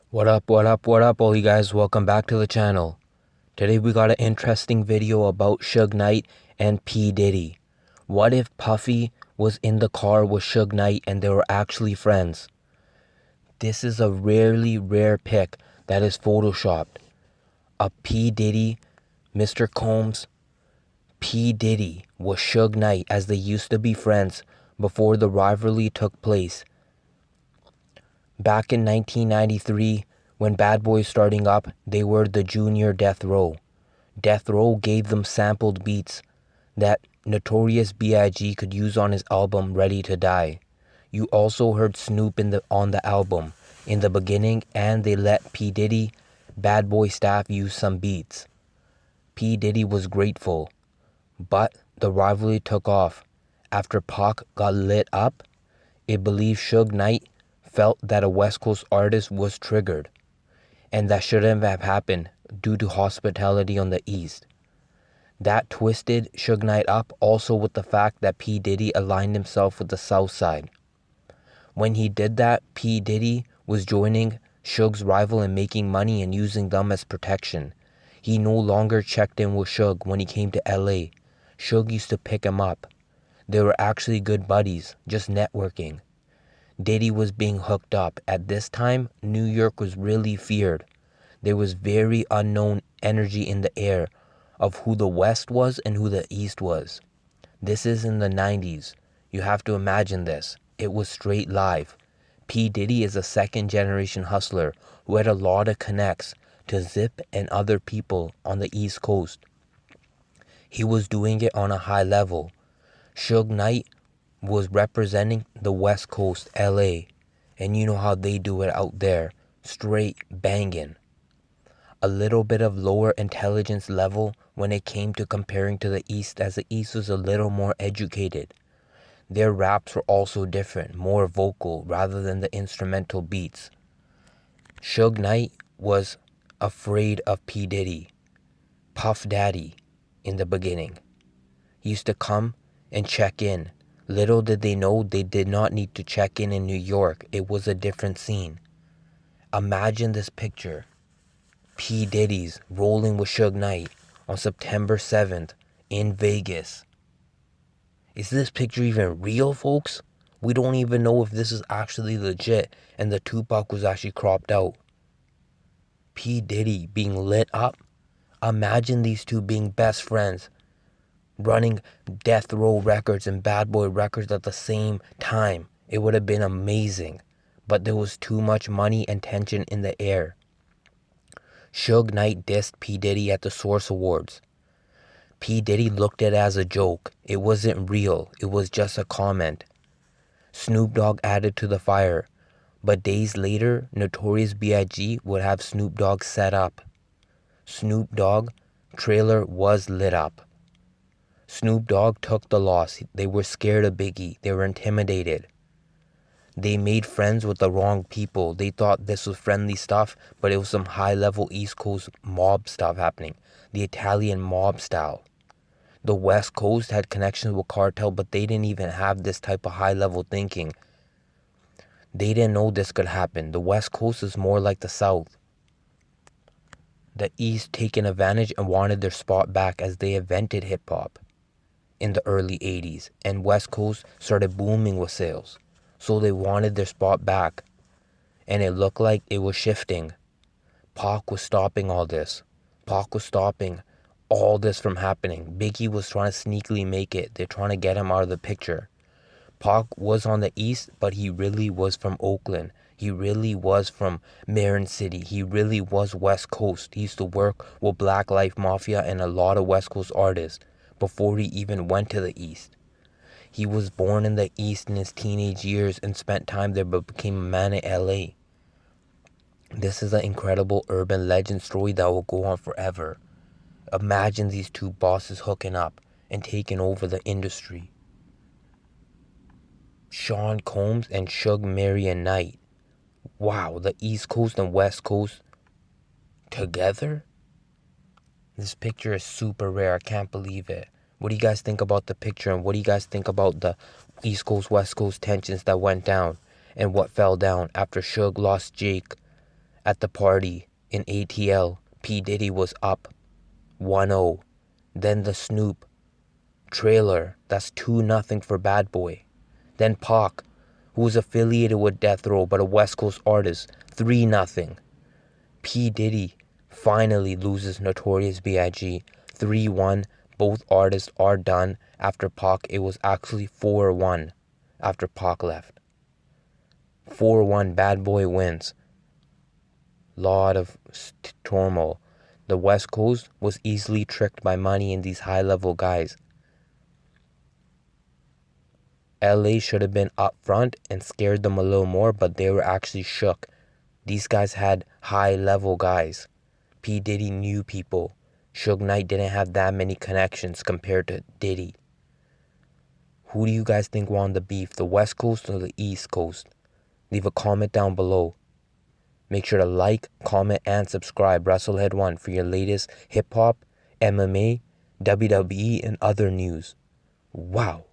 What up, all you guys? Welcome back to the channel. Today we got an interesting video about Suge Knight and P. Diddy. What if Puffy was in the car with Suge Knight and they were actually friends? This is a rare pic that is photoshopped. A P. Diddy, Mr. Combs, P. Diddy was Suge Knight as they used to be friends before the rivalry took place. Back in 1993, when Bad Boy starting up, they were the junior Death Row. Death Row gave them sampled beats that Notorious B.I.G. could use on his album Ready to Die. You also heard Snoop on the album in the beginning, and they let P. Diddy, Bad Boy staff use some beats. P. Diddy was grateful, but the rivalry took off. After Pac got lit up, it believed Suge Knight felt that a West Coast artist was triggered, and that shouldn't have happened due to hospitality on the East. That twisted Suge Knight up, also with the fact that P. Diddy aligned himself with the South Side. When he did that, P. Diddy was joining Suge's rival and making money and using them as protection. He no longer checked in with Suge when he came to LA. Suge used to pick him up. They were actually good buddies, just networking. Diddy was being hooked up. At this time, New York was really feared. There was very unknown energy in the air of who the West was and who the East was. This is in the 90s. You have to imagine this. It was straight live. P. Diddy is a second generation hustler who had a lot of connects to Zip and other people on the East Coast. He was doing it on a high level. Suge Knight was representing the West Coast, LA, and you know how they do it out there, straight banging. A little bit of lower intelligence level when it came to comparing to the East, as the East was a little more educated. Their raps were also different, more vocal rather than the instrumental beats. Suge Knight was afraid of P. Diddy, puffdaddy, in the beginning. He used to come and check in. Little did they know they did not need to check in New York. It was a different scene. Imagine this picture. P. Diddy's rolling with Suge Knight on September 7th in Vegas. Is this picture even real, folks? We don't even know if this is actually legit and the Tupac was actually cropped out. P. Diddy being lit up. Imagine these two being best friends, running deathrow.records and badboy.records at the same time. It would have been amazing, but there was too much money and tension in the air. Suge Knight dissed P. Diddy at the Source Awards. P. Diddy looked at it as a joke. It wasn't real. It was just a comment. Snoop Dogg added to the fire, but days later, Notorious B.I.G. would have Snoop Dogg set up. Snoop Dogg trailer was lit up. Snoop Dogg took the loss. They were scared of Biggie. They were intimidated. They made friends with the wrong people. They thought this was friendly stuff, but it was some high-level East Coast mob stuff happening. The Italian mob style. The West Coast had connections with cartel, but they didn't even have this type of high-level thinking. They didn't know this could happen. The West Coast is more like the South. The East taking advantage and wanted their spot back as they invented hip-hop in the early 80s, and West Coast started booming with sales. So they wanted their spot back, and it looked like it was shifting. Pac was stopping all this. Pac was stopping all this from happening. Biggie was trying to sneakily make it. They're trying to get him out of the picture. Pac was on the East, but he really was from Oakland. He really was from Marin City. He really was West Coast. He used to work with Black Life Mafia and a lot of West Coast artists before he even went to the East. He was born in the East in his teenage years and spent time there, but became a man in LA. This is an incredible urban legend story that will go on forever. Imagine these two bosses hooking up and taking over the industry. Sean Combs and Suge Marion Knight. Wow, the East Coast and West Coast together? This picture is super rare. I can't believe it. What do you guys think about the picture, and what do you guys think about the East Coast, West Coast tensions that went down and what fell down after Suge lost Jake, At the party in ATL, P. Diddy was up 1-0. Then the Snoop trailer, that's 2-0 for Bad Boy. Then Pac, who was affiliated with Death Row but a West Coast artist, 3-0. P. Diddy finally loses Notorious B.I.G. 3-1. Both artists are done. After Pac, it was actually 4-1 after Pac left. 4-1, Bad Boy wins. Lot of turmoil. The West Coast was easily tricked by money and these high-level guys. LA should have been up front and scared them a little more, but they were actually shook. These guys had high-level guys. P. Diddy knew people. Sugeknight didn't have that many connections compared to Diddy. Who do you guys think won the beef, the West Coast or the East Coast? Leave a comment down below. Make sure to like, comment, and subscribe WrestleHead1 for your latest hip-hop, MMA, WWE, and other news. Wow.